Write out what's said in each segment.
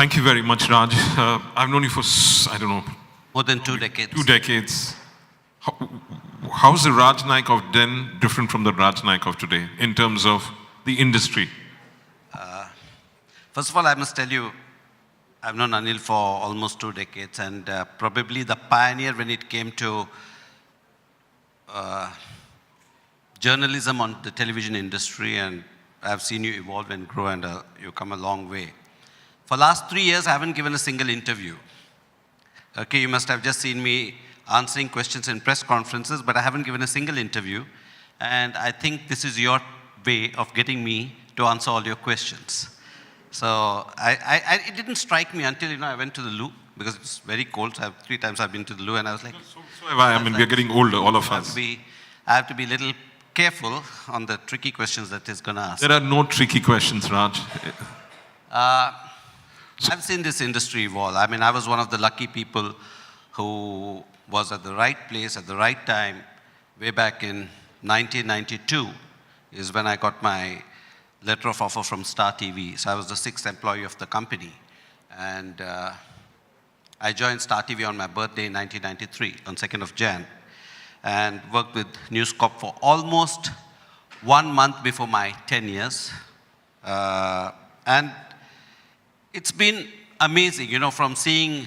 thank you very much, Raj. I've known you for, I don't know, More than 2 decades. 2 decades. How's the Raj Nayak of then different from the Raj Nayak of today in terms of the industry? First of all, I must tell you, I've known Anil for almost 2 decades, and probably the pioneer when it came to journalism on the television industry, and I've seen you evolve and grow, and you've come a long way. For last 3 years, I haven't given a single interview. Okay, you must have just seen me answering questions in press conferences, but I haven't given a single interview. And I think this is your way of getting me to answer all your questions. So it didn't strike me until, I went to the loo, because it's very cold. So 3 times I've been to the loo, and I was like, So have I. I mean, we're getting older, all of us. I have to be a little careful on the tricky questions that he's going to ask. There are no tricky questions, Raj. I've seen this industry evolve. I mean, I was one of the lucky people who was at the right place at the right time. Way back in 1992 is when I got my letter of offer from Star TV. So I was the 6th employee of the company. And I joined Star TV on my birthday in 1993, on 2nd of Jan, and worked with News Corp for almost 1 month before my 10 years. And it's been amazing, from seeing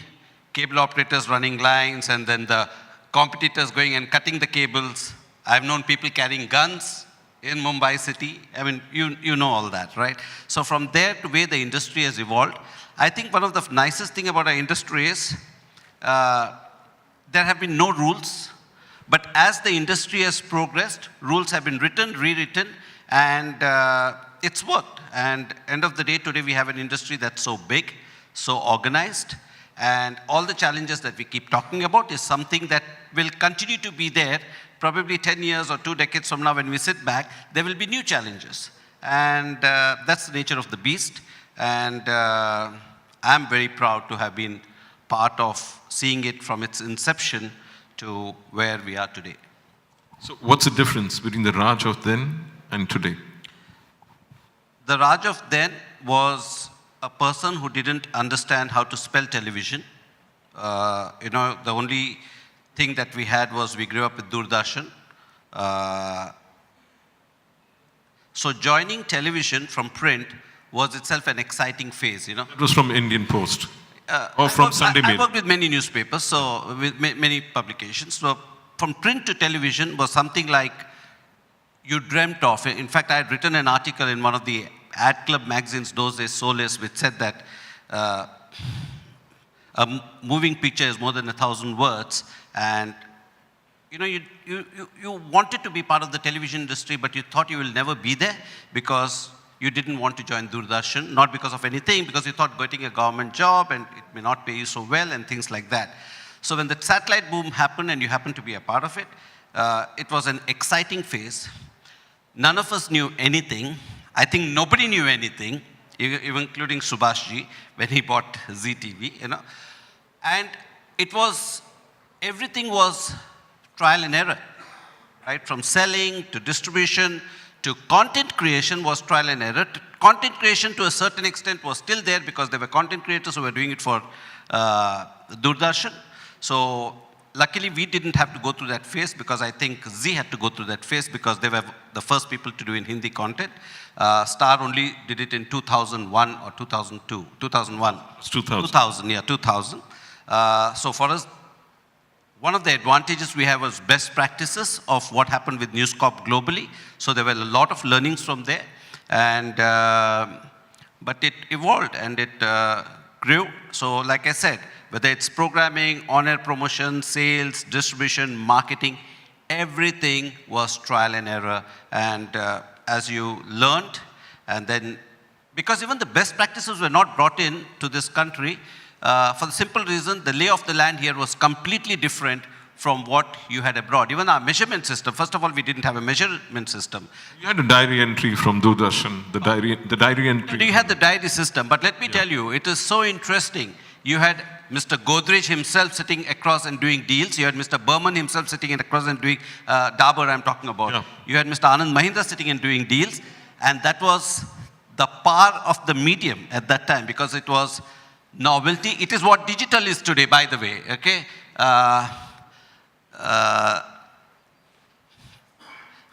cable operators running lines and then the competitors going and cutting the cables. I've known people carrying guns in Mumbai city. I mean, you know all that, right? So from there to where the industry has evolved, I think one of the nicest thing about our industry is there have been no rules, but as the industry has progressed, rules have been written, rewritten, and it's worked. And end of the day, today we have an industry that's so big, so organized, and all the challenges that we keep talking about is something that will continue to be there. Probably 10 years or 2 decades from now when we sit back, there will be new challenges. And that's the nature of the beast. And I'm very proud to have been part of seeing it from its inception to where we are today. So what's the difference between the Raj of then and today? The Raj of then was a person who didn't understand how to spell television. The only thing that we had was we grew up with Doordarshan. So joining television from print was itself an exciting phase, It was from Indian Post or from Sunday Mail. I worked with many newspapers, so with many publications. So from print to television was something like you dreamt of. In fact, I had written an article in one of the ad club magazines those days, Solace, which said that a moving picture is more than 1,000 words. And, you wanted to be part of the television industry, but you thought you will never be there because you didn't want to join Doordarshan, not because of anything, because you thought getting a government job and it may not pay you so well and things like that. So when the satellite boom happened and you happened to be a part of it, it was an exciting phase. None of us knew anything. I think nobody knew anything, even including Subhashji, when he bought ZTV, And everything was trial and error, right? From selling to distribution to content creation was trial and error. Content creation to a certain extent was still there because there were content creators who were doing it for Doordarshan. So luckily, we didn't have to go through that phase because I think Z had to go through that phase because they were the first people to do in Hindi content. Star only did it in 2001 or 2002. 2001. It's 2000. 2000, yeah, 2000. So for us, one of the advantages we have was best practices of what happened with News Corp globally. So there were a lot of learnings from there. And, but it evolved and it grew. So like I said, whether it's programming, on-air promotion, sales, distribution, marketing, everything was trial and error. And as you learned, and then, because even the best practices were not brought in to this country, for the simple reason, the lay of the land here was completely different from what you had abroad. Even our measurement system, first of all, we didn't have a measurement system. You had a diary entry from Doordarshan, the diary entry. You had the diary system, but let me tell you, it is so interesting. You had Mr. Godrej himself sitting across and doing deals. You had Mr. Burman himself sitting across and doing Dabur, I'm talking about. Yeah. You had Mr. Anand Mahindra sitting and doing deals. And that was the power of the medium at that time because it was novelty. It is what digital is today, by the way, okay?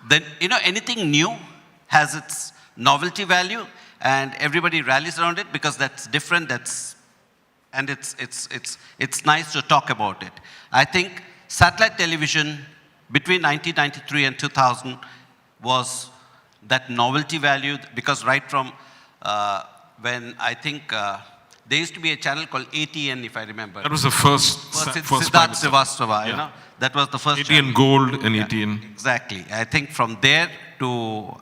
Then, anything new has its novelty value, and everybody rallies around it because that's different, and it's nice to talk about it. I think satellite television between 1993 and 2000 was that novelty value, because right from when I think there used to be a channel called ATN, if I remember. That was the first Siddharth Srivastava, that was the first ATN channel. Gold and ATN. Exactly. I think from there to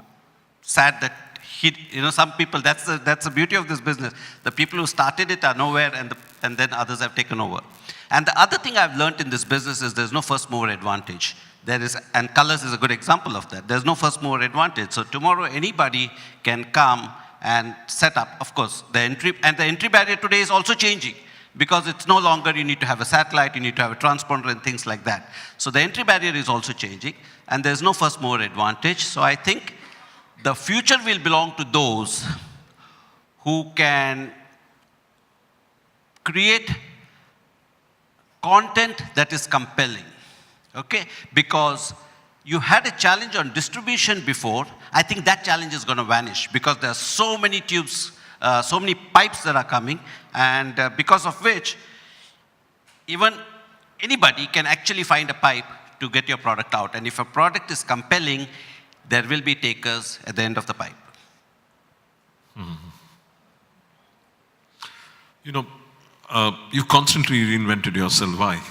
sad that some people, that's the beauty of this business. The people who started it are nowhere, and then others have taken over. And the other thing I've learned in this business is there's no first mover advantage. And colors is a good example of that. There's no first mover advantage. So tomorrow anybody can come and set up, of course, the entry barrier today is also changing, because it's no longer you need to have a satellite, you need to have a transponder and things like that. So the entry barrier is also changing, and there's no first mover advantage. So I think the future will belong to those who can create content that is compelling, okay? Because you had a challenge on distribution before. I think that challenge is going to vanish, because there are so many tubes, so many pipes that are coming, and because of which even anybody can actually find a pipe to get your product out. And if a product is compelling, there will be takers at the end of the pipe. You constantly reinvented yourself. Why?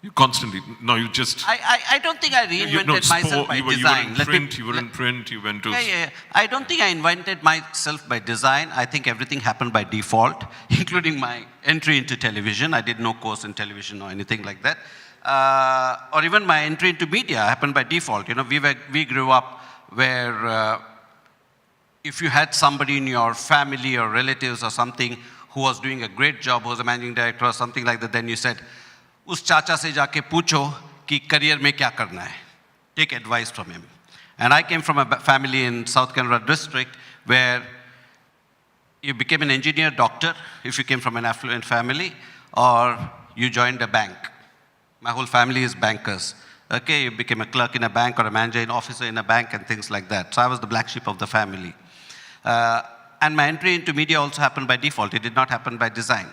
You constantly, no, you just... I don't think I reinvented myself by design. You were in print, you went to... Yeah. I don't think I invented myself by design. I think everything happened by default, including my entry into television. I did no course in television or anything like that. Or even my entry into media happened by default. We grew up where if you had somebody in your family or relatives or something who was doing a great job, who was a managing director or something like that, then you said, उस चाचा से जाके पूछो कि career में क्या करना है. Take advice from him. And I came from a family in South Kannada district where you became an engineer, doctor, if you came from an affluent family, or you joined a bank. My whole family is bankers. Okay, you became a clerk in a bank or a manager, an officer in a bank and things like that. So I was the black sheep of the family. And my entry into media also happened by default. It did not happen by design.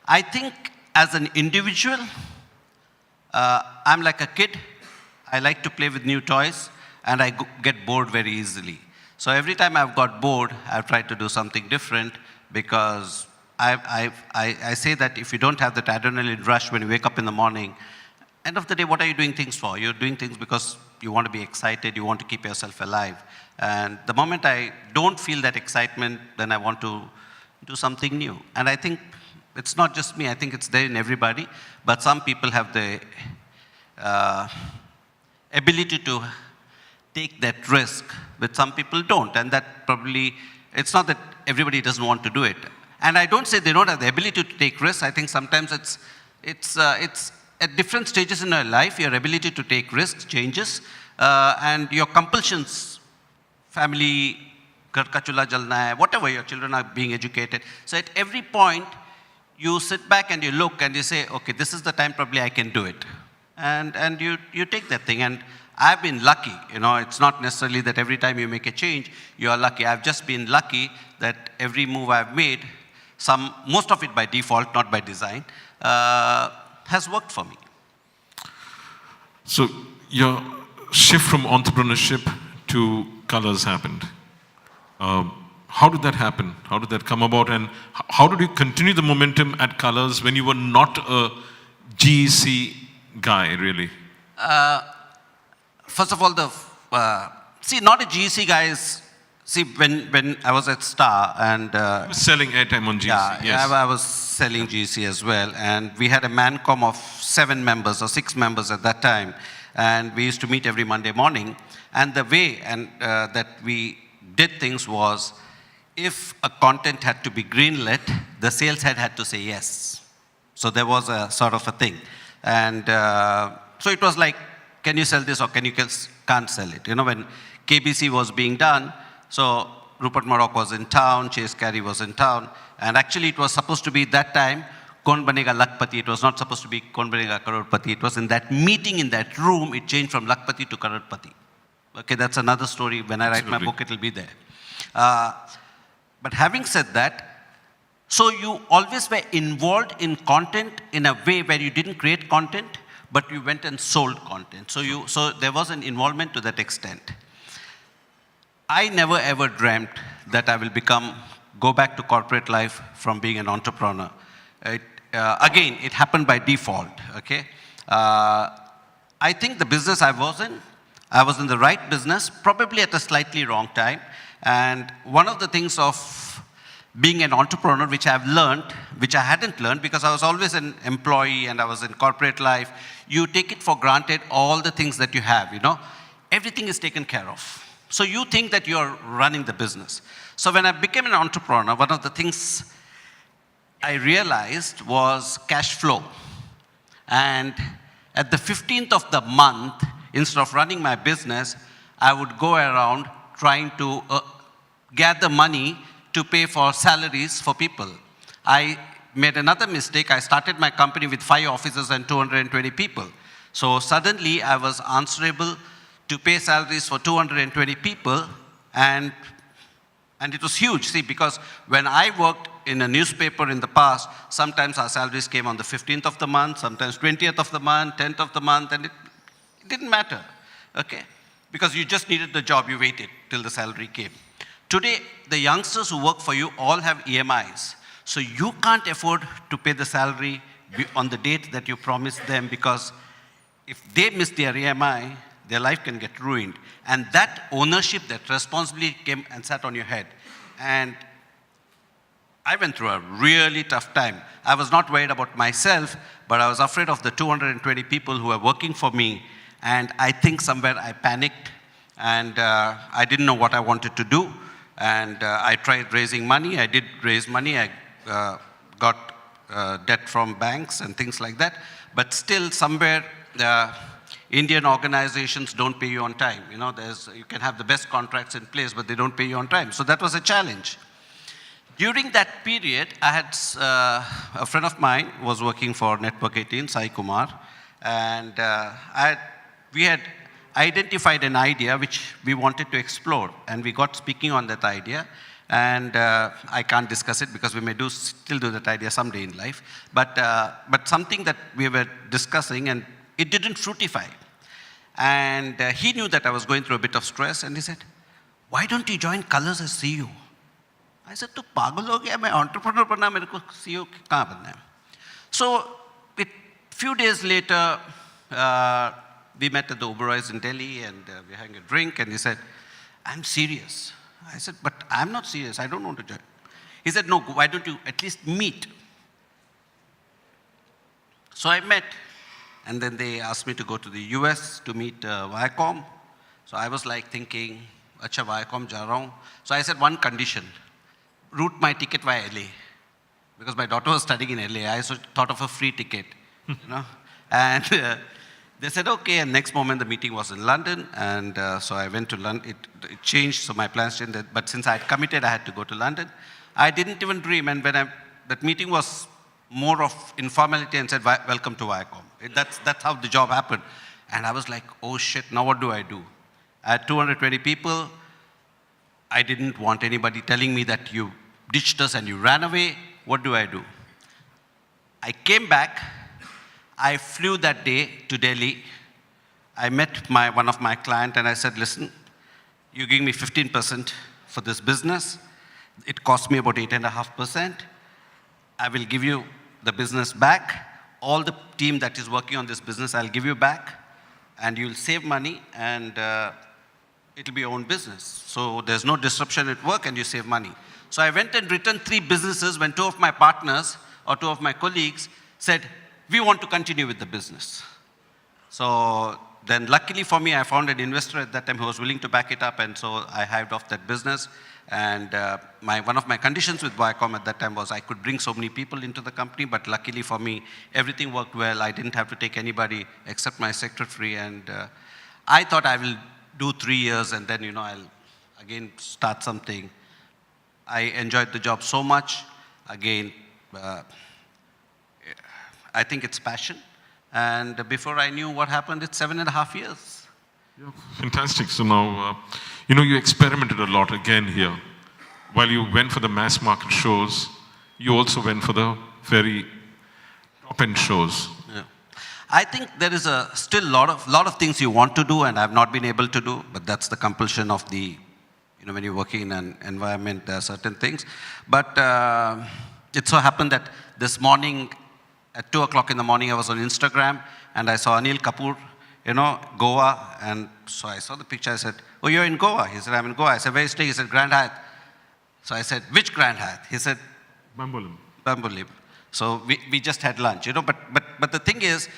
I think as an individual, I'm like a kid. I like to play with new toys, and I get bored very easily. So every time I've got bored, I've tried to do something different, because I say that if you don't have that adrenaline rush when you wake up in the morning, end of the day, what are you doing things for? You're doing things because you want to be excited, you want to keep yourself alive. And the moment I don't feel that excitement, then I want to do something new. And I think it's not just me, I think it's there in everybody, but some people have the ability to take that risk, but some people don't. And that probably, it's not that everybody doesn't want to do it. And I don't say they don't have the ability to take risks. I think sometimes it's at different stages in your life, your ability to take risks changes, and your compulsions, family, ghar ka chulha jalna hai, whatever, your children are being educated. So at every point, you sit back and you look and you say, okay, this is the time probably I can do it. And you take that thing. And I've been lucky, it's not necessarily that every time you make a change, you are lucky. I've just been lucky that every move I've made, most of it by default, not by design, has worked for me. So your shift from entrepreneurship to colors happened. How did that happen? How did that come about? And how did you continue the momentum at colors when you were not a GEC guy, really? First of all, not a GEC guy is, when I was at Star and... you were selling airtime on GEC, yeah, yes. I was selling GEC as well. And we had a Mancom of 7 members or 6 members at that time. And we used to meet every Monday morning. And the way that we did things was, if a content had to be greenlit, the sales head had to say yes. So there was a sort of a thing. And so it was like, can you sell this or can't sell it? When KBC was being done, so Rupert Murdoch was in town, Chase Carey was in town, and actually it was supposed to be that time, Kaun Banega Lakpati. It was not supposed to be Kaun Banega Crorepati. It was in that meeting, in that room, it changed from Lakpati to Crorepati. Okay, that's another story. When I write my book, it will be there. But having said that, so you always were involved in content in a way where you didn't create content, but you went and sold content. So there was an involvement to that extent. I never ever dreamt that I will go back to corporate life from being an entrepreneur. Again, it happened by default, okay? I think the business I was in the right business, probably at a slightly wrong time. And one of the things of being an entrepreneur, which I've learned, which I hadn't learned because I was always an employee and I was in corporate life, you take it for granted all the things that you have, you know. Everything is taken care of. So you think that you're running the business. So when I became an entrepreneur, one of the things I realized was cash flow. And at the 15th of the month, instead of running my business, I would go around trying to gather money to pay for salaries for people. I made another mistake. I started my company with 5 offices and 220 people. So suddenly I was answerable to pay salaries for 220 people, and it was huge. See, because when I worked in a newspaper in the past, sometimes our salaries came on the 15th of the month, sometimes 20th of the month, 10th of the month, and it didn't matter, okay? Because you just needed the job, you waited till the salary came. Today, the youngsters who work for you all have EMIs. So you can't afford to pay the salary on the date that you promised them, because if they miss their EMI, their life can get ruined. And that ownership, that responsibility came and sat on your head. And I went through a really tough time. I was not worried about myself, but I was afraid of the 220 people who were working for me. And I think somewhere I panicked, and I didn't know what I wanted to do. And I tried raising money. I did raise money. I got debt from banks and things like that. But still, somewhere, Indian organizations don't pay you on time. You know, you can have the best contracts in place, but they don't pay you on time. So that was a challenge. During that period, I had a friend of mine was working for Network 18, Sai Kumar, and we had identified an idea which we wanted to explore, and we got speaking on that idea. And I can't discuss it because we may still do that idea someday in life. But something that we were discussing, and it didn't fructify. And he knew that I was going through a bit of stress, and he said, "Why don't you join Colors as CEO?" I said, "Tu pagal ho gaya, main entrepreneur banna, mere ko CEO kahan banna hai?" So a few days later, we met at the Oberoi's in Delhi, and we were having a drink, and he said, "I'm serious." I said, "But I'm not serious. I don't want to join." He said, "No, why don't you at least meet?" So I met, and then they asked me to go to the US to meet Viacom. So I was like thinking, "Acha, Viacom ja raha hu." So I said, "One condition, route my ticket via LA." Because my daughter was studying in LA. I also thought of a free ticket, you know. And they said, okay, and next moment the meeting was in London, and so I went to London. It changed, so my plans changed, but since I had committed, I had to go to London. I didn't even dream, and when that meeting was more of informality, and said, "Welcome to Viacom." That's how the job happened. And I was like, oh shit, now what do? I had 220 people. I didn't want anybody telling me that you ditched us and you ran away. What do? I came back. I flew that day to Delhi. I met one of my clients, and I said, "Listen, you give me 15% for this business. It cost me about 8.5%. I will give you the business back. All the team that is working on this business, I'll give you back, and you'll save money, and it'll be your own business. So there's no disruption at work, and you save money." So I went and returned 3 businesses when 2 of my partners or 2 of my colleagues said, "We want to continue with the business." So then luckily for me, I found an investor at that time who was willing to back it up, and so I hived off that business. And one of my conditions with Viacom at that time was I could bring so many people into the company, but luckily for me, everything worked well. I didn't have to take anybody except my secretary, and I thought I will do 3 years, and then, I'll again start something. I enjoyed the job so much. Again, I think it's passion. And before I knew what happened, it's 7.5 years. Yeah, fantastic. So now, you experimented a lot again here. While you went for the mass market shows, you also went for the very top-end shows. Yeah. I think there is still lot of things you want to do and I've not been able to do, but that's the compulsion of the, when you're working in an environment, there are certain things. But it so happened that this morning, at 2 o'clock in the morning, I was on Instagram and I saw Anil Kapoor, Goa. And so I saw the picture. I said, "Oh, you're in Goa?" He said, "I'm in Goa." I said, "Where are you staying?" He said, "Grand Hyatt." So I said, "Which Grand Hyatt?" He said, Bambolim. Bambolim. So we just had lunch, But the thing is,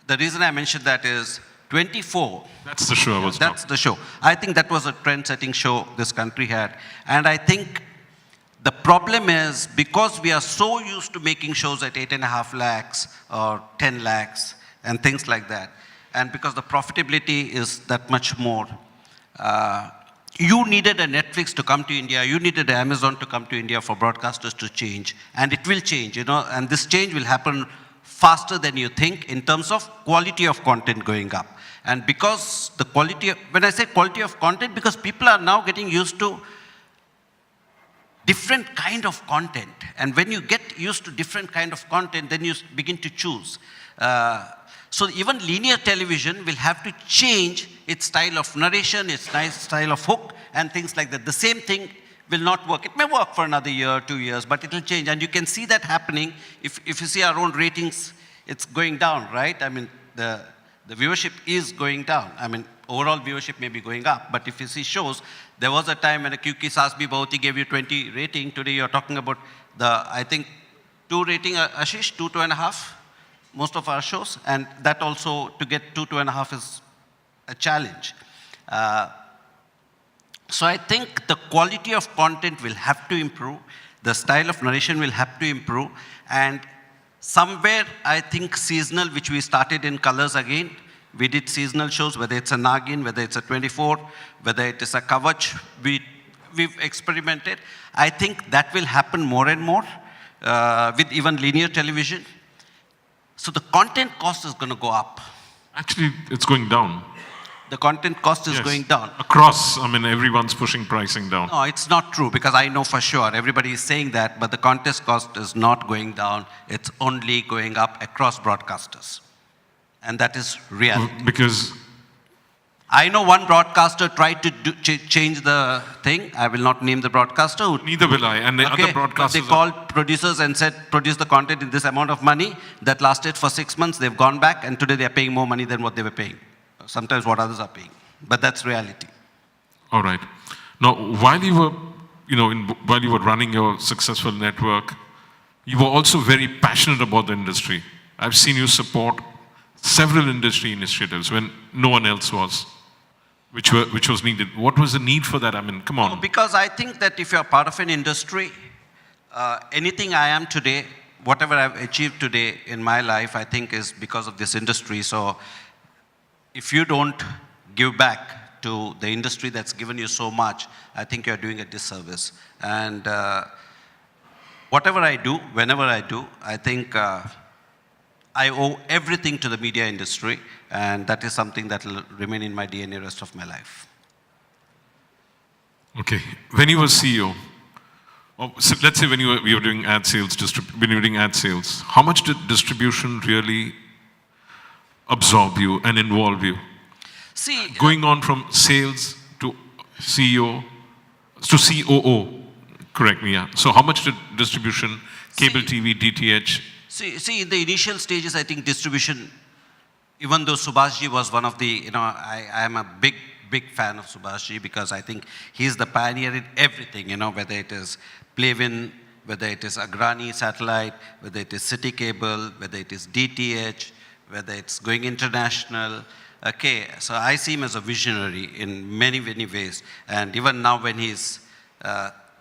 the reason I mentioned that is 24. That's the show I was That's the show. I think that was a trend-setting show this country had. And I think the problem is because we are so used to making shows at 8.5 lakhs or 10 lakhs and things like that, and because the profitability is that much more, you needed a Netflix to come to India, you needed Amazon to come to India for broadcasters to change, and it will change, and this change will happen faster than you think in terms of quality of content going up. And because the quality, when I say quality of content, because people are now getting used to different kind of content. And when you get used to different kind of content, then you begin to choose. So even linear television will have to change its style of narration, its style of hook, and things like that. The same thing will not work. It may work for another year, 2 years, but it will change. And you can see that happening. If you see our own ratings, it's going down, right? I mean, the viewership is going down. I mean, overall viewership may be going up, but if you see shows, there was a time when a Kyuki Saas Bhi Bahoti gave you 20 rating. Today you're talking about I think, 2 rating, Ashish, 2.5, most of our shows. And that also, to get 2.5 is a challenge. So I think the quality of content will have to improve. The style of narration will have to improve. And somewhere, I think seasonal, which we started in Colors again, we did seasonal shows, whether it's a Nagin, whether it's a 24, whether it is a Kavach, we've experimented. I think that will happen more and more with even linear television. So the content cost is going to go up. Actually, it's going down. The content cost is going down. Across, everyone's pushing pricing down. No, it's not true, because I know for sure everybody is saying that, but the contest cost is not going down. It's only going up across broadcasters. And that is reality. Because I know one broadcaster tried to change the thing. I will not name the broadcaster. Neither will I. And the other broadcasters. They called producers and said, produce the content in this amount of money. That lasted for 6 months. They've gone back, and today they're paying more money than what they were paying. Sometimes what others are paying. But that's reality. All right. Now, while you were, while you were running your successful network, you were also very passionate about the industry. I've seen you support several industry initiatives when no one else was, which was needed. What was the need for that? Come on. No, because I think that if you're part of an industry, anything I am today, whatever I've achieved today in my life, I think is because of this industry. So if you don't give back to the industry that's given you so much, I think you're doing a disservice. And whatever I do, whenever I do, I think I owe everything to the media industry, and that is something that will remain in my DNA rest of my life. Okay. When you were CEO, so let's say when you were doing ad sales, when you were doing ad sales, how much did distribution really absorb you and involve you? See, going on from sales to CEO to COO, correct me, yeah. So how much did distribution, cable TV, DTH? See, in the initial stages, I think distribution, even though Subhashji was one of the, I am a big fan of Subhashji, because I think he's the pioneer in everything, whether it is Plavin, whether it is Agrani Satellite, whether it is City Cable, whether it is DTH, whether it's going international. Okay, so I see him as a visionary in many, many ways. And even now when he's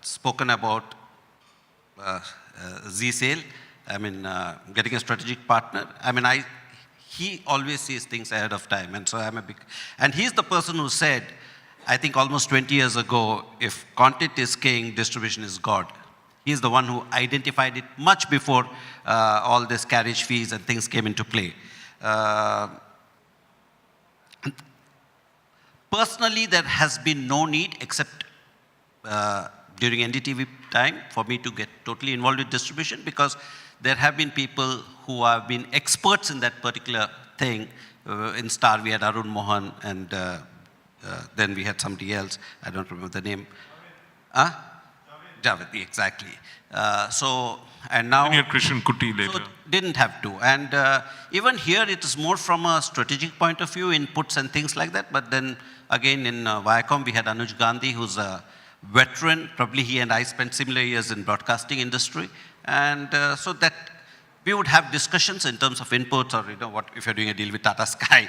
spoken about Z-Sale, getting a strategic partner, he always sees things ahead of time. And so and he's the person who said, I think almost 20 years ago, if content is king, distribution is God. He's the one who identified it much before all this carriage fees and things came into play. Personally, there has been no need except during NDTV time for me to get totally involved with distribution, because there have been people who have been experts in that particular thing. In Star, we had Arun Mohan, and then we had somebody else. I don't remember the name. Huh? Javed, exactly. And now... Senior Christian Kuti later. So didn't have to. And even here, it is more from a strategic point of view, inputs and things like that. But then again, in Viacom, we had Anuj Gandhi, who's a veteran. Probably he and I spent similar years in broadcasting industry. And so that we would have discussions in terms of inputs, or, you know, what if you're doing a deal with Tata Sky,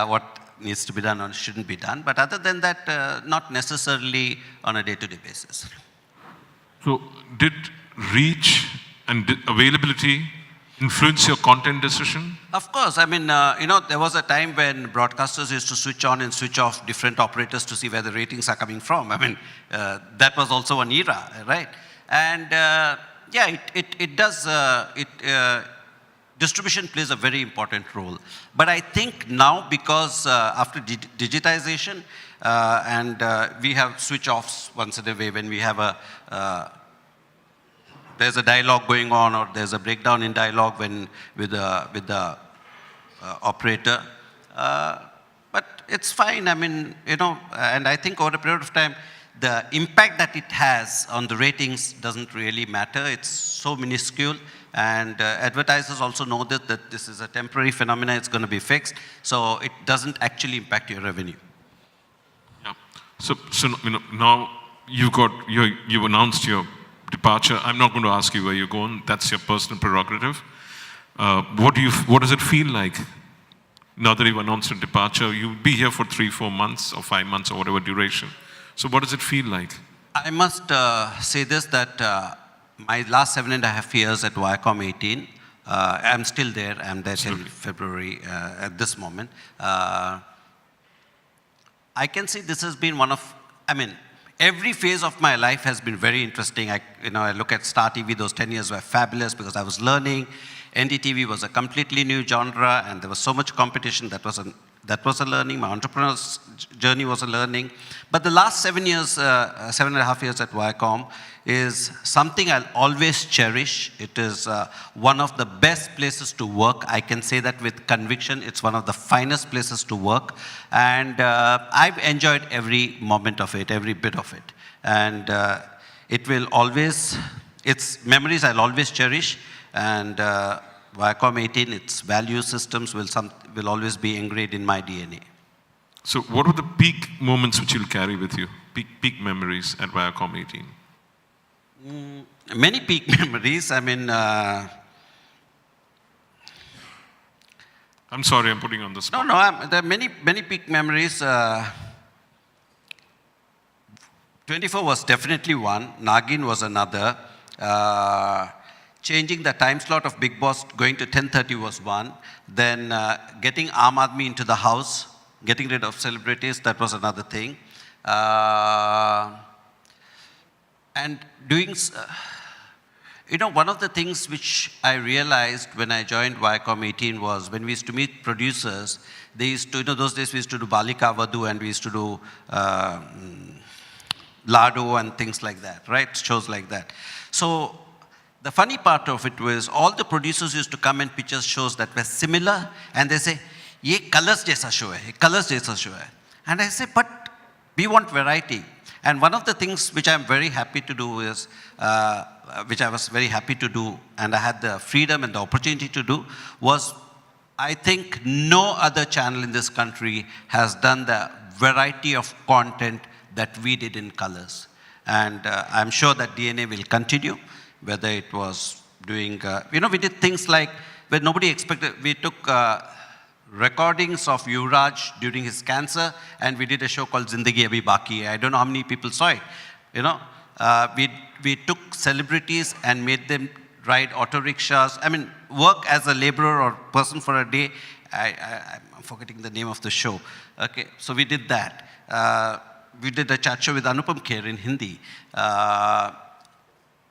what needs to be done or shouldn't be done. But other than that, not necessarily on a day-to-day basis. So did reach and availability influence your content decision? Of course. I mean, you know, there was a time when broadcasters used to switch on and switch off different operators to see where the ratings are coming from. I mean, that was also an era, right? And yeah, it does, distribution plays a very important role. But I think now, because after digitization, and we have switch-offs once in a way when we have there's a dialogue going on, or there's a breakdown in dialogue with the operator. But it's fine. I mean, you know, and I think over a period of time, the impact that it has on the ratings doesn't really matter. It's so minuscule. And advertisers also know that this is a temporary phenomenon. It's going to be fixed. So it doesn't actually impact your revenue. Yeah. So you know, now you've announced your departure. I'm not going to ask you where you're going. That's your personal prerogative. What does it feel like now that you've announced your departure? You'll be here for 3-4 months or 5 months or whatever duration. So what does it feel like? I must say this, that my last 7.5 years at Viacom 18, I'm still there. I'm there till February at this moment. I can say this has been one of, I mean, every phase of my life has been very interesting. I look at Star TV, those 10 years were fabulous because I was learning. NDTV was a completely new genre, and there was so much competition. That was a learning. My entrepreneur's journey was a learning. But the last 7.5 years at Viacom is something I'll always cherish. It is one of the best places to work. I can say that with conviction. It's one of the finest places to work. And I've enjoyed every moment of it, every bit of it. And it will always, its memories I'll always cherish. And Viacom 18, its value systems will always be ingrained in my DNA. So what were the peak moments which you'll carry with you? Peak memories at Viacom 18? Many peak memories. I mean... I'm sorry, I'm putting you on the spot. No, there are many peak memories. 24 was definitely one. Nagin was another. Changing the time slot of Big Boss, going to 10:30 was one. Then getting Aam Aadmi into the house, getting rid of celebrities, that was another thing. And doing, you know, one of the things which I realized when I joined Viacom 18 was when we used to meet producers, they used to, you know, those days we used to do Balika Vadu and we used to do Lado and things like that, right? Shows like that. So the funny part of it was all the producers used to come and pitch us shows that were similar, and they say, "Ye colors jaisa show hai, colors jaisa show hai." And I say, "But we want variety." And one of the things which I'm very happy to do is, which I was very happy to do, and I had the freedom and the opportunity to do, was I think no other channel in this country has done the variety of content that we did in colors. And I'm sure that DNA will continue. Whether it was doing, you know, we did things like, where nobody expected, we took recordings of Yuvraj during his cancer, and we did a show called Zindagi Abhi Baki Hai. I don't know how many people saw it, you know. We took celebrities and made them ride auto rickshaws. I mean, work as a laborer or person for a day. I'm forgetting the name of the show. Okay, so we did that. we did a chat show with Anupam Kher in Hindi.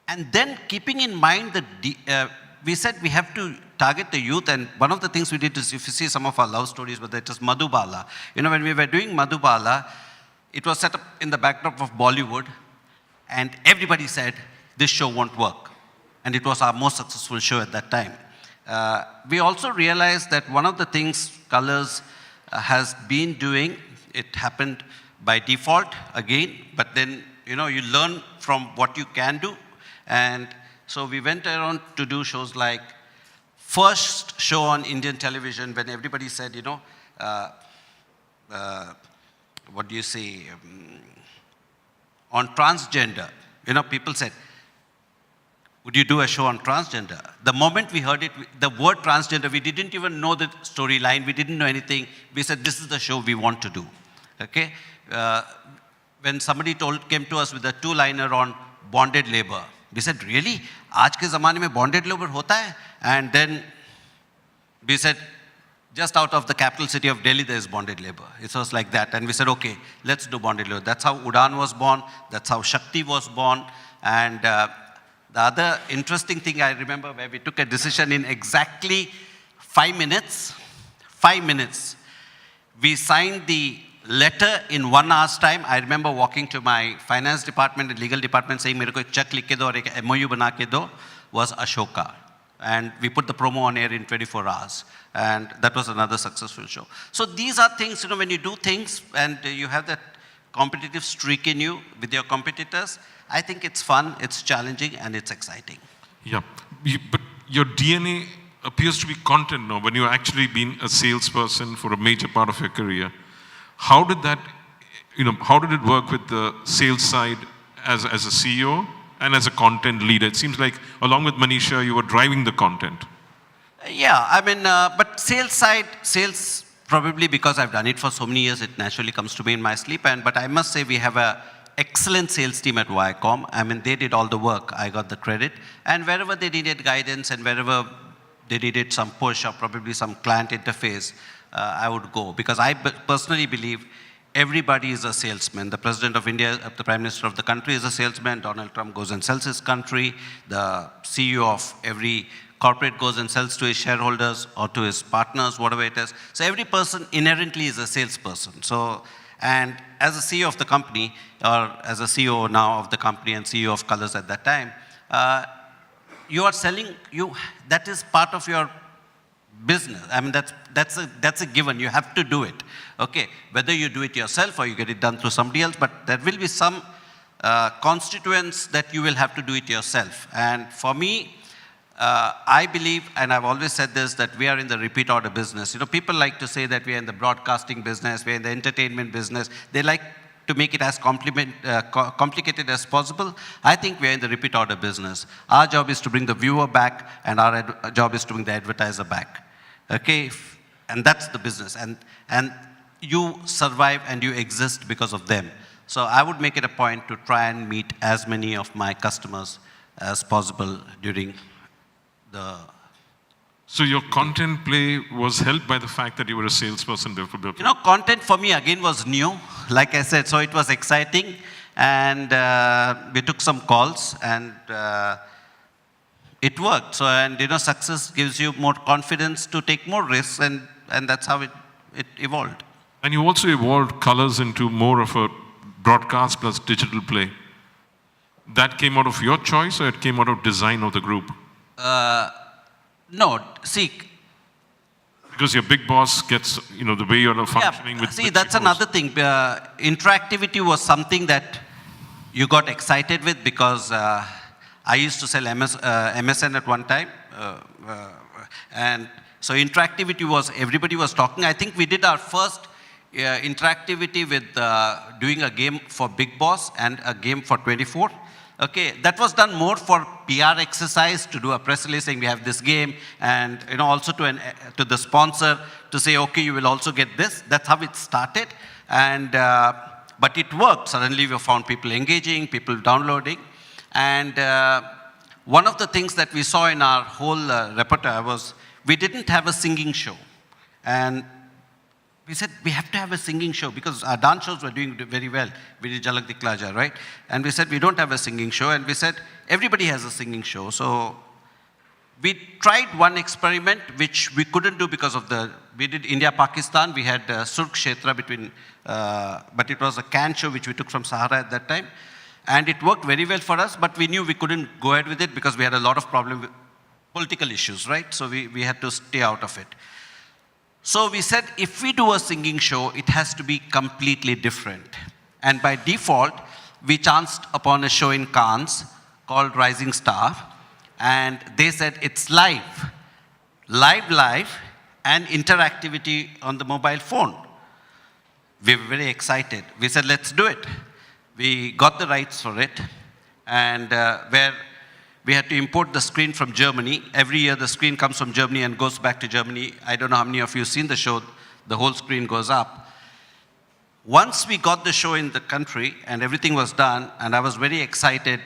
And then keeping in mind that we said we have to target the youth, and one of the things we did is, if you see some of our love stories, whether it was Madhubala, when we were doing Madhubala, it was set up in the backdrop of Bollywood, and everybody said, this show won't work. And it was our most successful show at that time. We also realized that one of the things Colors has been doing, it happened by default again, but then, you learn from what you can do. And so we went around to do shows like first show on Indian television when everybody said, what do you say, on transgender. People said, would you do a show on transgender? The moment we heard it, the word transgender, we didn't even know the storyline. We didn't know anything. We said, this is the show we want to do. Okay? When somebody came to us with a two-liner on bonded labor, we said, really? Aaj ke zamane mein bonded labor hota hai? And then we said, just out of the capital city of Delhi, there is bonded labor. It was like that. And we said, okay, let's do bonded labor. That's how Udaan was born. That's how Shakti was born. And the other interesting thing I remember, where we took a decision in exactly 5 minutes, we signed the letter in 1 hour's time. I remember walking to my finance department and legal department saying, "Mere ko ek check likh ke do aur ek MOU bana ke do," was Ashoka. And we put the promo on air in 24 hours. And that was another successful show. So these are things, when you do things and you have that competitive streak in you with your competitors, I think it's fun, it's challenging, and it's exciting. Yeah, but your DNA appears to be content now. When you've actually been a salesperson for a major part of your career, how did that, how did it work with the sales side as a CEO and as a content leader? It seems like along with Manisha, you were driving the content. Yeah, but sales probably because I've done it for so many years, it naturally comes to me in my sleep. But I must say we have a excellent sales team at Viacom. They did all the work. I got the credit. And wherever they needed guidance and wherever they needed some push or probably some client interface, I would go. Because I personally believe everybody is a salesman. The President of India, the Prime Minister of the country is a salesman. Donald Trump goes and sells his country. The CEO of every corporate goes and sells to his shareholders or to his partners, whatever it is. So every person inherently is a salesperson. So, and as a CEO of the company, or as a CEO now of the company and CEO of Colors at that time, you are selling, that is part of your business. That's a given. You have to do it. Okay, whether you do it yourself or you get it done through somebody else, but there will be some constituents that you will have to do it yourself. And for me, I believe, and I've always said this, that we are in the repeat order business. People like to say that we are in the broadcasting business, we're in the entertainment business. They like to make it as complicated as possible. I think we're in the repeat order business. Our job is to bring the viewer back, and our job is to bring the advertiser back. Okay? And that's the business. And you survive and you exist because of them. So I would make it a point to try and meet as many of my customers as possible during the... So your content play was helped by the fact that you were a salesperson before? Content for me again was new, like I said, so it was exciting, and we took some calls, and it worked. So, and success gives you more confidence to take more risks, and that's how it evolved. And you also evolved Colors into more of a broadcast plus digital play. That came out of your choice, or it came out of design of the group? No, see. Because your big boss gets, the way you're functioning with... See, that's another thing. Interactivity was something that you got excited with because I used to sell MSN at one time. And so interactivity was, everybody was talking. I think we did our first interactivity with doing a game for Big Boss and a game for 24. Okay, that was done more for PR exercise, to do a press release saying we have this game, and also to the sponsor to say, okay, you will also get this. That's how it started, and but it worked. Suddenly we found people engaging, people downloading, and one of the things that we saw in our whole repertoire was we didn't have a singing show, and we said, we have to have a singing show because our dance shows were doing very well. We did Jalak Dikla Ja, right? And we said, we don't have a singing show. And we said, everybody has a singing show. So we tried one experiment, which we couldn't do because of we did India-Pakistan. We had Surk Kshetra between, but it was a can show which we took from Sahara at that time. And it worked very well for us, but we knew we couldn't go ahead with it because we had a lot of problem with political issues, right? So we had to stay out of it. So we said, if we do a singing show, it has to be completely different. And by default, we chanced upon a show in Cannes called Rising Star. And they said, it's live, and interactivity on the mobile phone. We were very excited. We said, let's do it. We got the rights for it. And where we had to import the screen from Germany. Every year the screen comes from Germany and goes back to Germany. I don't know how many of you have seen the show. The whole screen goes up. Once we got the show in the country and everything was done, and I was very excited,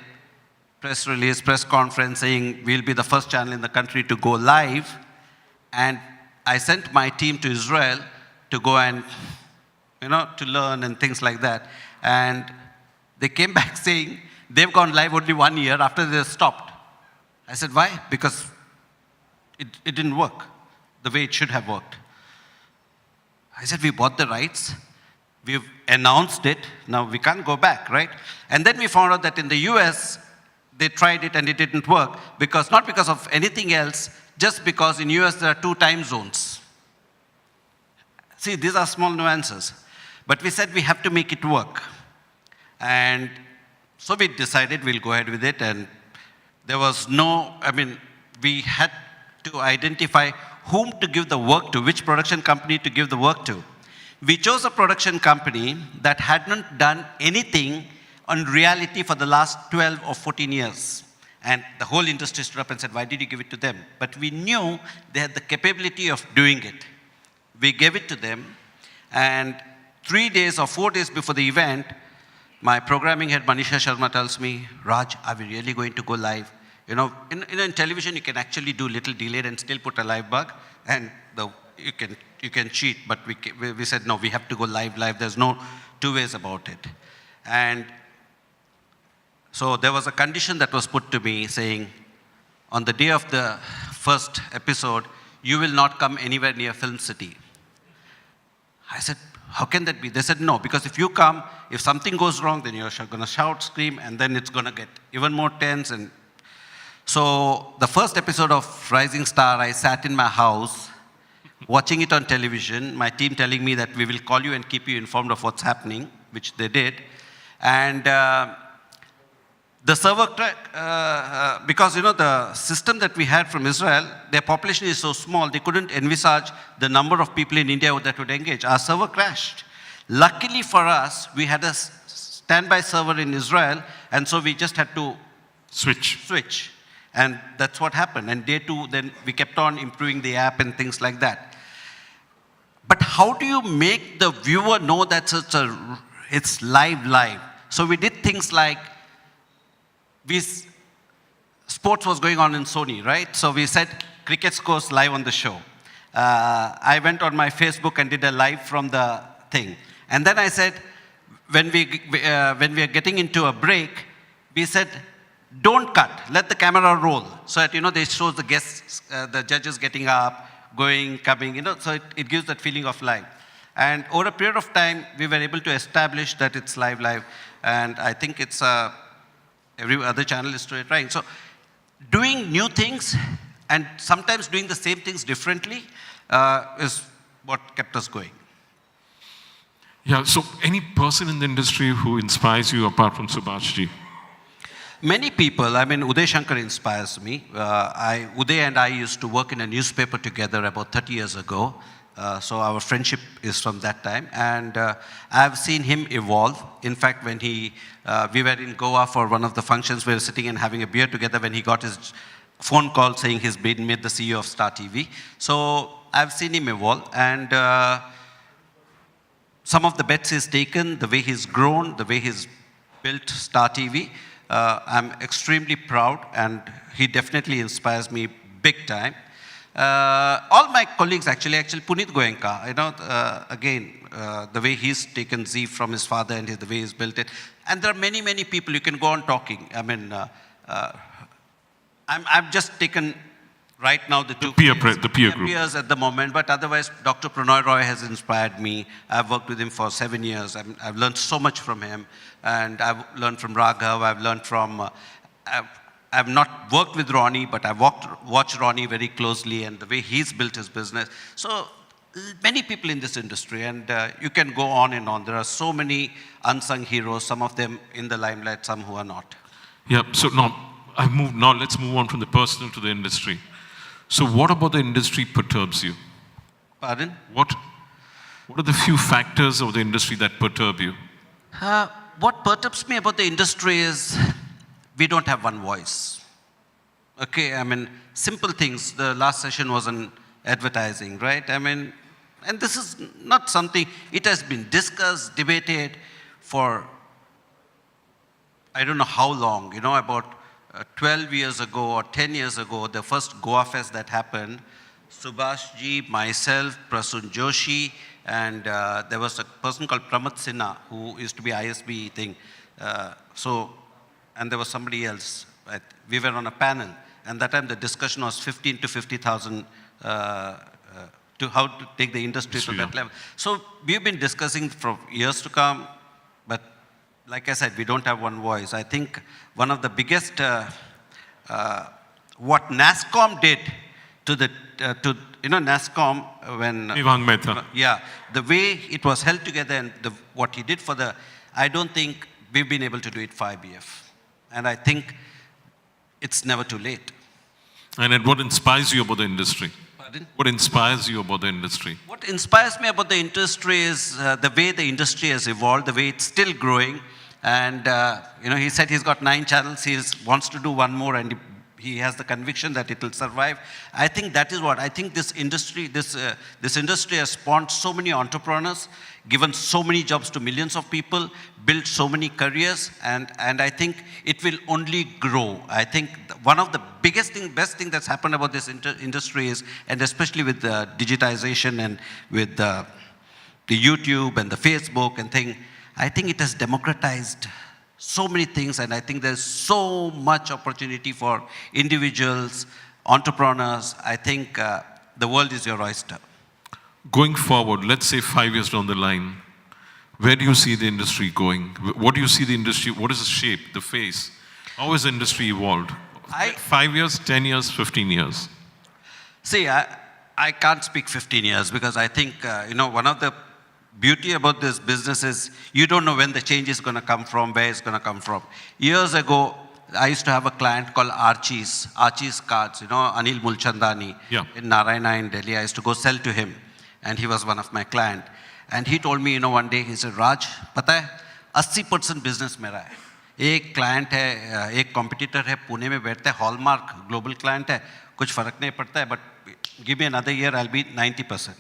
press release, press conference saying we'll be the first channel in the country to go live. And I sent my team to Israel to go and, to learn and things like that. And they came back saying they've gone live only 1 year after they stopped. I said, why? Because it didn't work the way it should have worked. I said, we bought the rights. We've announced it. Now we can't go back, right? And then we found out that in the US, they tried it and it didn't work not because of anything else, just because in US there are 2 time zones. See, these are small nuances. But we said we have to make it work. And so we decided we'll go ahead with it, and there was we had to identify whom to give the work to, which production company to give the work to. We chose a production company that hadn't done anything on reality for the last 12 or 14 years. And the whole industry stood up and said, why did you give it to them? But we knew they had the capability of doing it. We gave it to them, and 3 days or 4 days before the event, my programming head, Manisha Sharma, tells me, Raj, are we really going to go live? In television, you can actually do little delayed and still put a live bug, and you can cheat, but we said, no, we have to go live. There's no 2 ways about it. And so there was a condition that was put to me saying, on the day of the first episode, you will not come anywhere near Film City. I said, how can that be? They said, no, because if you come, if something goes wrong, then you're going to shout, scream, and then it's going to get even more tense. And so the first episode of Rising Star, I sat in my house, watching it on television, my team telling me that we will call you and keep you informed of what's happening, which they did. And the server, because the system that we had from Israel, their population is so small, they couldn't envisage the number of people in India that would engage. Our server crashed. Luckily for us, we had a standby server in Israel, and so we just had to switch. And that's what happened. And day 2, then we kept on improving the app and things like that. But how do you make the viewer know that it's live? So we did things like, sports was going on in Sony, right? So we said, cricket scores live on the show. I went on my Facebook and did a live from the thing. And then I said, when we are getting into a break, we said, don't cut, let the camera roll. So that, they show the guests, the judges getting up, going, coming, so it gives that feeling of live. And over a period of time, we were able to establish that it's live. And I think it's every other channel is trying. So doing new things and sometimes doing the same things differently is what kept us going. Yeah, so any person in the industry who inspires you apart from Subhashji? Many people. Uday Shankar inspires me. Uday and I used to work in a newspaper together about 30 years ago. So our friendship is from that time. And I've seen him evolve. In fact, when we were in Goa for one of the functions, we were sitting and having a beer together when he got his phone call saying he's been made the CEO of Star TV. So I've seen him evolve. And some of the bets he's taken, the way he's grown, the way he's built Star TV, I'm extremely proud, and he definitely inspires me big time. All my colleagues, actually Puneet Goenka, again, the way he's taken Z from his father and the way he's built it. And there are many, many people you can go on talking. I mean, I've just taken right now the peer group. Peers at the moment, but otherwise, Dr. Prannoy Roy has inspired me. I've worked with him for 7 years. I've learned so much from him, and I've learned from Raghav. I've learned from. I've not worked with Ronnie, but I've watched Ronnie very closely and the way he's built his business. So many people in this industry, and you can go on and on. There are so many unsung heroes, some of them in the limelight, some who are not. Yeah, so now let's move on from the personal to the industry. So what about the industry perturbs you? Pardon? What are the few factors of the industry that perturb you? What perturbs me about the industry is we don't have one voice. Okay, I mean, simple things. The last session was on advertising, right? I mean, and this is not something, it has been discussed, debated for, I don't know how long, about 12 years ago or 10 years ago, the first Goa Fest that happened, Subhash ji, myself, Prasun Joshi, and there was a person called Pramod Sinha, who used to be ISB thing. And there was somebody else. We were on a panel, and that time the discussion was 15 to 50,000 to how to take the industry to that level. So we've been discussing for years to come, but like I said, we don't have one voice. I think one of the biggest, what NASSCOM did to NASSCOM when... Vivang Mehta. Yeah, the way it was held together and what he did I don't think we've been able to do it for IBF. And I think it's never too late. And what inspires you about the industry? Pardon? What inspires you about the industry? What inspires me about the industry is the way the industry has evolved, the way it's still growing. And, he said he's got 9 channels. He wants to do one more, and he has the conviction that it will survive. I think that is what. I think this industry has spawned so many entrepreneurs, given so many jobs to millions of people, built so many careers, and I think it will only grow. I think one of the best thing that's happened about this industry is, and especially with the digitization and with the YouTube and the Facebook and thing, I think it has democratized so many things, and I think there's so much opportunity for individuals, entrepreneurs. I think the world is your oyster. Going forward, let's say 5 years down the line, where do you see the industry going? What do you see the industry, what is the shape, the face? How has the industry evolved? 5 years, 10 years, 15 years? See, I can't speak 15 years because I think, one of the beauty about this business is you don't know when the change is going to come from, where it's going to come from. Years ago, I used to have a client called Archie's Cards, Anil Mulchandani in Narayana in Delhi. I used to go sell to him, and he was one of my clients. And he told me, one day, he said, Raj, pata hai, 80% business mera hai. एक client है, एक competitor है, पुणे में बैठता है, hallmark global client है, कुछ फर्क नहीं पड़ता है, but give me another year I will be 90%.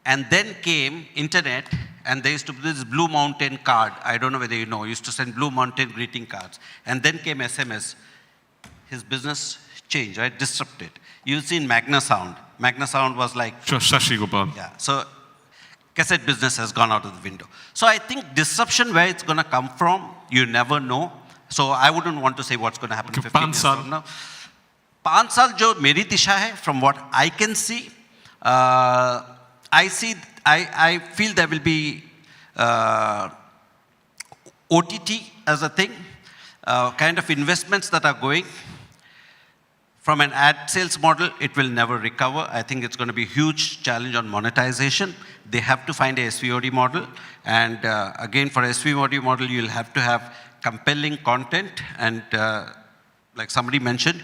And then came internet, and there used to be this Blue Mountain card. I don't know whether you know, used to send Blue Mountain greeting cards. And then came SMS. His business changed, right? Disrupted. You've seen Magna Sound. Magna Sound was like... Shashi Gopal. Yeah. So cassette business has gone out of the window. So I think disruption, where it's going to come from, you never know. So I wouldn't want to say what's going to happen 15 years from now. 5 साल जो मेरी दिशा है, from what I can see, I feel there will be OTT as a thing, kind of investments that are going. From an ad sales model, it will never recover. I think it's going to be a huge challenge on monetization. They have to find a SVOD model. And again, for SVOD model, you'll have to have compelling content. And like somebody mentioned,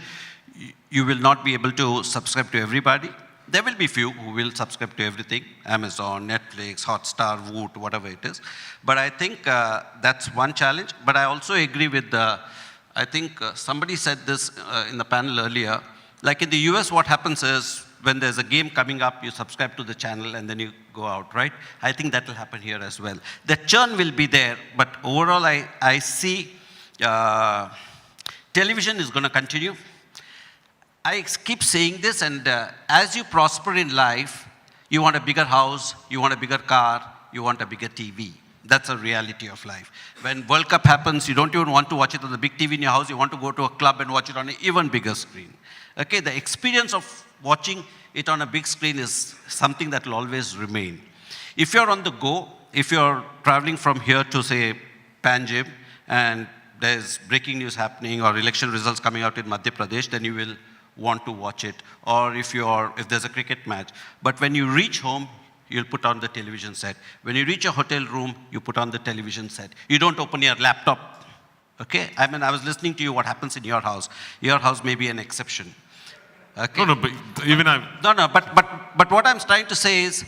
you will not be able to subscribe to everybody. There will be few who will subscribe to everything, Amazon, Netflix, Hotstar, Voot, whatever it is. But I think that's one challenge. But I also agree with I think somebody said this in the panel earlier. Like in the US, what happens is when there's a game coming up, you subscribe to the channel and then you go out, right? I think that will happen here as well. The churn will be there, but overall I see television is going to continue. keep saying this, and as you prosper in life, you want a bigger house, you want a bigger car, you want a bigger TV. That's a reality of life. When World Cup happens, you don't even want to watch it on the big TV in your house, you want to go to a club and watch it on an even bigger screen. Okay, the experience of watching it on a big screen is something that will always remain. If you're on the go, if you're traveling from here to, say, Panjim, and there's breaking news happening or election results coming out in Madhya Pradesh, then you will want to watch it. Or if there's a cricket match. But when you reach home, you'll put on the television set. When you reach a hotel room, you put on the television set. You don't open your laptop. Okay? I mean, I was listening to you, what happens in your house. Your house may be an exception. Okay? No, but even I... No, but what I'm trying to say is,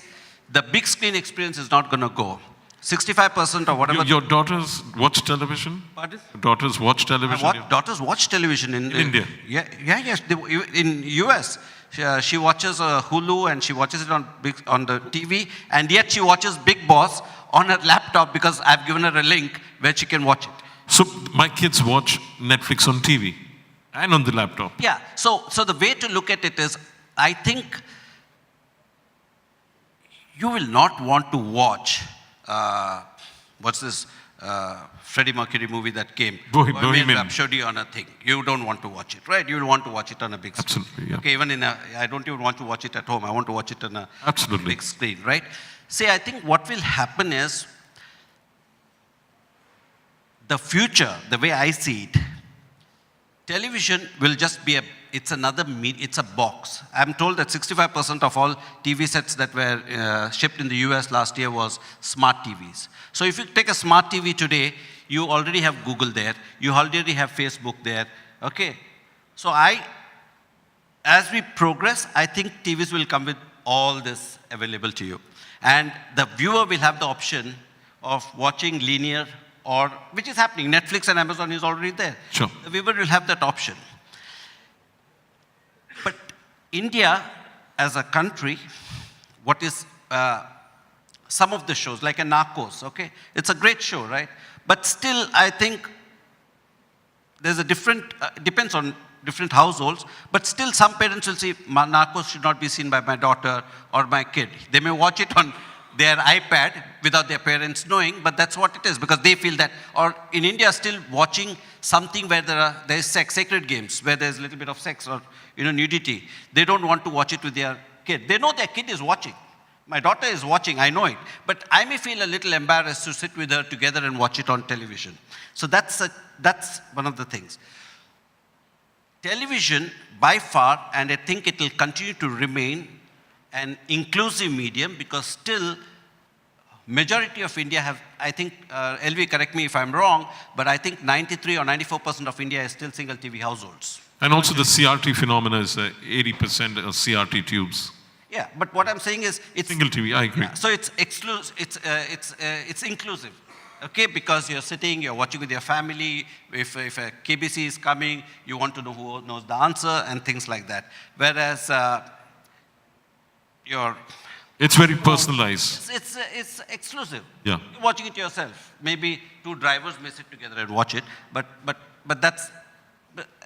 the big screen experience is not going to go. 65% or whatever. Your daughters watch television? Pardon? Daughters watch television? Daughters watch television in India? Yes. In US, she watches Hulu and she watches it on the TV, and yet she watches Big Boss on her laptop because I've given her a link where she can watch it. So my kids watch Netflix on TV and on the laptop. Yeah. So the way to look at it is, I think you will not want to watch, what's this Freddie Mercury movie that came? Bohemian Rhapsody on a thing. You don't want to watch it, right? You will want to watch it on a big screen. Absolutely, yeah. Okay, even I don't even want to watch it at home. I want to watch it on a Absolutely. big screen, right? See, I think what will happen is, the future, the way I see it, television will just be it's a box. I'm told that 65% of all TV sets that were shipped in the US last year was smart TVs. So if you take a smart TV today, you already have Google there, you already have Facebook there, okay? So as we progress, I think TVs will come with all this available to you. And the viewer will have the option of watching linear, or which is happening. Netflix and Amazon is already there. Sure. The viewer will have that option. But India, as a country, what is some of the shows, like a Narcos, okay? It's a great show, right? But still, I think there's a depends on different households, but still some parents will say, Narcos should not be seen by my daughter or my kid. They may watch it on their iPad without their parents knowing, but that's what it is, because they feel that. Or in India, still watching something where there is sex, sacred games, where there's a little bit of sex or nudity. They don't want to watch it with their kid. They know their kid is watching. My daughter is watching, I know it. But I may feel a little embarrassed to sit with her together and watch it on television. So that's one of the things. Television, by far, and I think it will continue to remain an inclusive medium, because still majority of India have, I think, LV, correct me if I'm wrong, but I think 93 or 94% of India is still single TV households. And also the CRT phenomena is 80% of CRT tubes. Yeah, but what I'm saying is, it's Single TV, I agree. So it's inclusive, okay? Because you're sitting, you're watching with your family. If a KBC is coming, you want to know who knows the answer and things like that. Whereas it's very personalized. It's exclusive. Yeah. You're watching it yourself. Maybe two drivers may sit together and watch it, but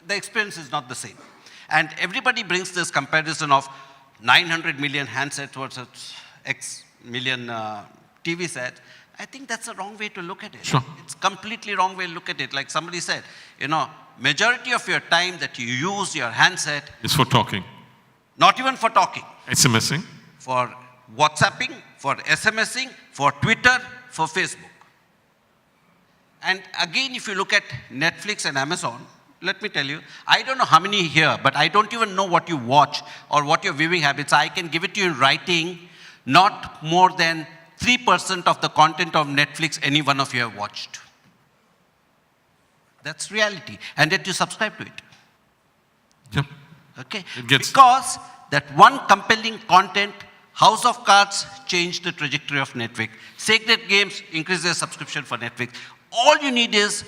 the experience is not the same. And everybody brings this comparison of 900 million handsets versus X million TV sets. I think that's a wrong way to look at it. Sure. It's completely wrong way to look at it. Like somebody said, majority of your time that you use your handset It's for talking. Not even for talking. SMSing. For WhatsApping, for SMSing, for Twitter, for Facebook. And again, if you look at Netflix and Amazon, let me tell you, I don't know how many here, but I don't even know what you watch or what your viewing habits are. I can give it to you in writing, not more than 3% of the content of Netflix any one of you have watched. That's reality. And yet you subscribe to it. Yep. Okay? Because that one compelling content, House of Cards changed the trajectory of Netflix. Sacred Games increased their subscription for Netflix. All you need is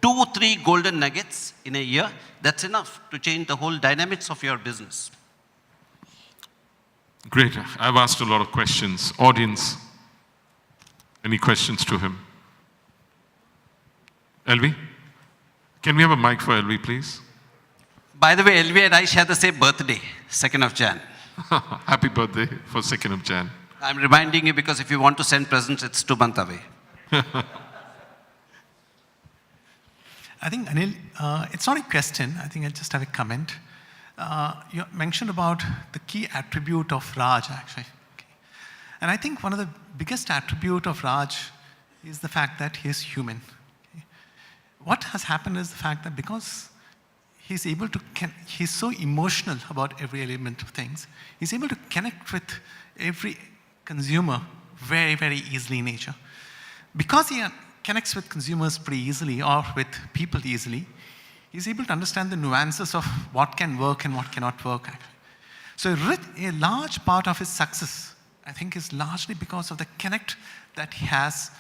2-3 golden nuggets in a year. That's enough to change the whole dynamics of your business. Great. I've asked a lot of questions. Audience, any questions to him? LV? Can we have a mic for LV, please? By the way, LV and I share the same birthday, 2nd of Jan. Happy birthday for 2nd of Jan. I'm reminding you because if you want to send presents, it's 2 months away. I think, Anil, it's not a question. I think I just have a comment. You mentioned about the key attribute of Raj, actually. Okay. And I think one of the biggest attribute of Raj is the fact that he is human. Okay. What has happened is the fact that because he's able to, he's so emotional about every element of things, he's able to connect with every consumer very, very easily in nature. Because he connects with consumers pretty easily or with people easily, he's able to understand the nuances of what can work and what cannot work, actually. So a large part of his success, I think, is largely because of the connect that he has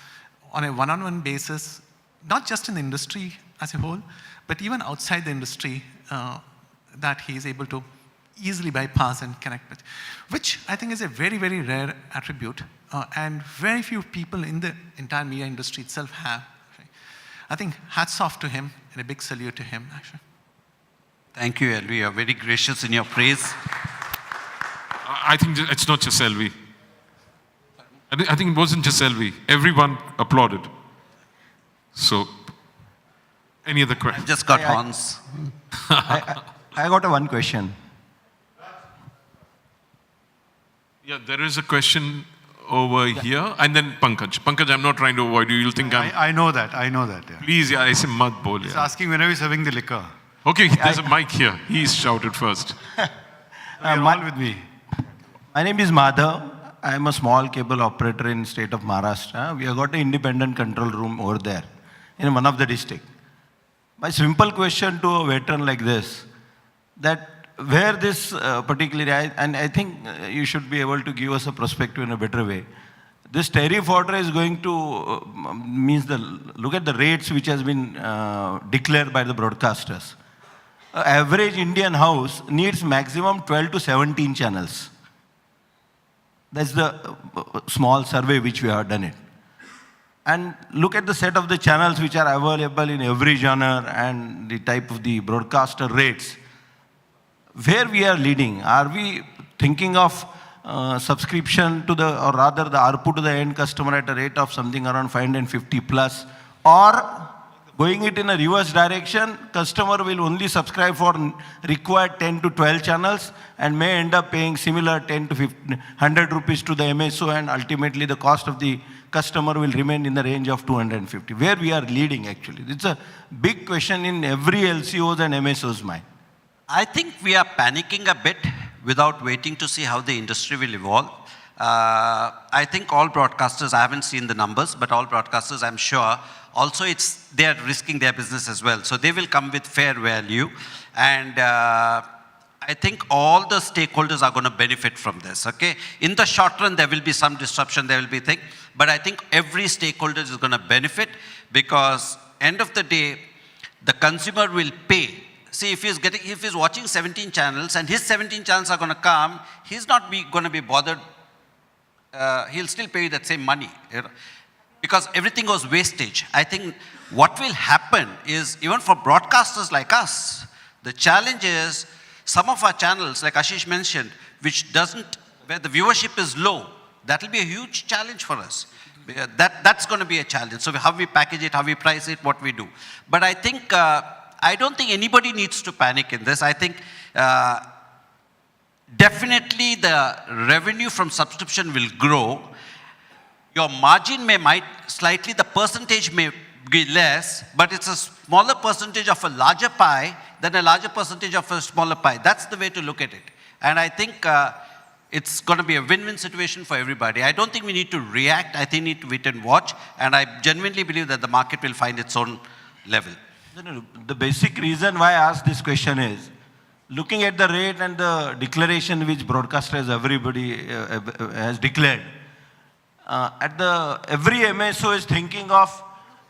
on a one-on-one basis, not just in the industry as a whole, but even outside the industry that he is able to easily bypass and connect with, which I think is a very, very rare attribute and very few people in the entire media industry itself have. Right? I think hats off to him and a big salute to him, actually. Thank you, LV. You're very gracious in your praise. I think it's not just LV. I think it wasn't just LV. Everyone applauded. So, any other questions? I've just got horns. I got one question. Yeah, there is a question over here, and then Pankaj. Pankaj, I'm not trying to avoid you. You'll think I know that. Yeah. Please, yeah, I say mat bol. He's Yeah. asking when are we serving the liquor? Okay, there's a mic here. He's shouted first. You're all with me. My name is Madhav. I am a small cable operator in state of Maharashtra. We have got an independent control room over there in one of the district. My simple question to a veteran like this, that where this particularly, and I think you should be able to give us a perspective in a better way. This tariff order is going to, means look at the rates which has been declared by the broadcasters. Average Indian house needs maximum 12 to 17 channels. That's the small survey which we have done it. And look at the set of the channels which are available in every genre and the type of the broadcaster rates. Where we are leading, are we thinking of subscription to or rather the ARPU to the end customer at a rate of something around 550 plus, or going it in a reverse direction, customer will only subscribe for required 10 to 12 channels and may end up paying similar 10 to 100 rupees to the MSO, and ultimately the cost of the customer will remain in the range of 250. Where we are leading actually. It's a big question in every LCO's and MSO's mind. I think we are panicking a bit without waiting to see how the industry will evolve. I think all broadcasters, I haven't seen the numbers, but all broadcasters, I'm sure, also they are risking their business as well. So they will come with fair value. And I think all the stakeholders are going to benefit from this, okay? In the short run, there will be some disruption, there will be things, but I think every stakeholder is going to benefit because end of the day, the consumer will pay. See, if he's watching 17 channels and his 17 channels are going to come, he's not going to be bothered. He'll still pay you that same money, you know, because everything was wastage. I think what will happen is, even for broadcasters like us, the challenge is some of our channels, like Ashish mentioned, where the viewership is low, that will be a huge challenge for us. That's going to be a challenge. So how we package it, how we price it, what we do. But I think, I don't think anybody needs to panic in this. I think definitely the revenue from subscription will grow. Your margin might slightly, the percentage may be less, but it's a smaller percentage of a larger pie than a larger percentage of a smaller pie. That's the way to look at it. And I think it's going to be a win-win situation for everybody. I don't think we need to react. I think we need to wait and watch. And I genuinely believe that the market will find its own level. No. The basic reason why I asked this question is, looking at the rate and the declaration which broadcasters, everybody has declared, every MSO is thinking of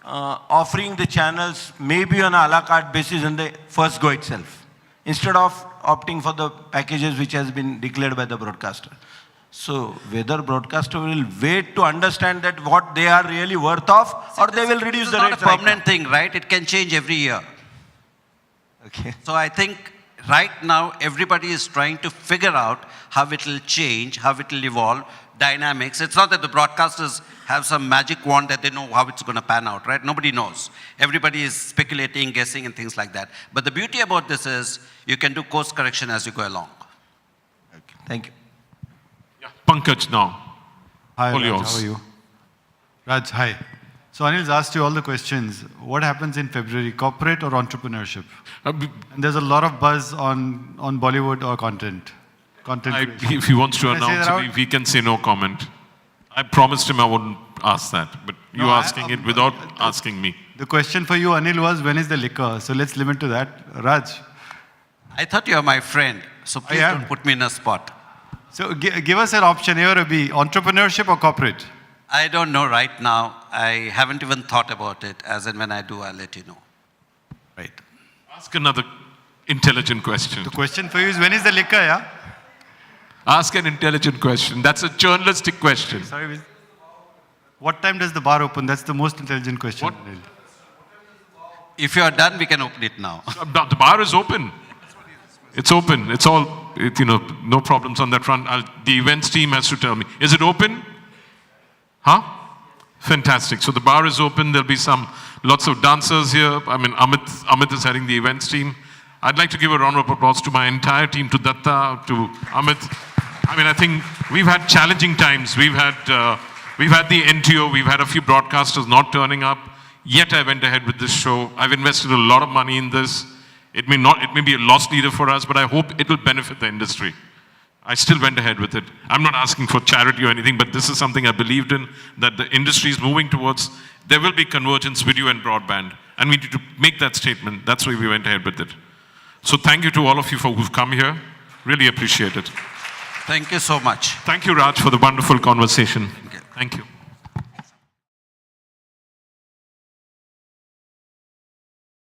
offering the channels maybe on a la carte basis in the first go itself, instead of opting for the packages which has been declared by the broadcaster. So whether broadcaster will wait to understand that what they are really worth of, or they will reduce the rates. It's not a permanent thing, right? It can change every year. Okay. So I think right now, everybody is trying to figure out how it will change, how it will evolve, dynamics. It's not that the broadcasters have some magic wand that they know how it's going to pan out, right? Nobody knows. Everybody is speculating, guessing, and things like that. But the beauty about this is you can do course correction as you go along. Okay. Thank you. Yeah. Pankaj now. Hi, All Raj, yours. how are you? Raj, hi. So Anil's asked you all the questions. What happens in February, corporate or entrepreneurship? And there's a lot of buzz on Bollywood or content. Creation. If he wants to Can I say announce that it, out? we can say no comment. I promised him I wouldn't ask that, but you're No, asking it without asking me. The question for you, Anil, was when is the liquor? So let's limit to that. Raj, I thought you were my friend, so please am. don't put me in a spot. so give us an option, A or a B, entrepreneurship or corporate? I don't know right now. I haven't even thought about it. As and when I do, I'll let you know. Right. Ask another intelligent question. The question for you is when is the liquor, yeah? Ask an intelligent question. That's a journalistic question. Sorry. What time does the bar open? That's the most intelligent question. What? Anil. If you are done, we can open it now. The bar is open. It's open. It's all, no problems on that front. The events team has to tell me. Is it open? Huh? Fantastic. So the bar is open. There'll be lots of dancers here. I mean, Amit is heading the events team. I'd like to give a round of applause to my entire team, to Datta, to Amit. I mean, I think we've had challenging times. We've had the NTO. We've had a few broadcasters not turning up. Yet I went ahead with this show. I've invested a lot of money in this. It may be a loss leader for us, but I hope it will benefit the industry. I still went ahead with it. I'm not asking for charity or anything, but this is something I believed in, that the industry is moving towards. There will be convergence, video and broadband. And we need to make that statement. That's why we went ahead with it. So thank you to all of you who've come here. Really appreciate it. Thank you so much. Thank you, Raj, for the wonderful conversation. Okay. Thank you.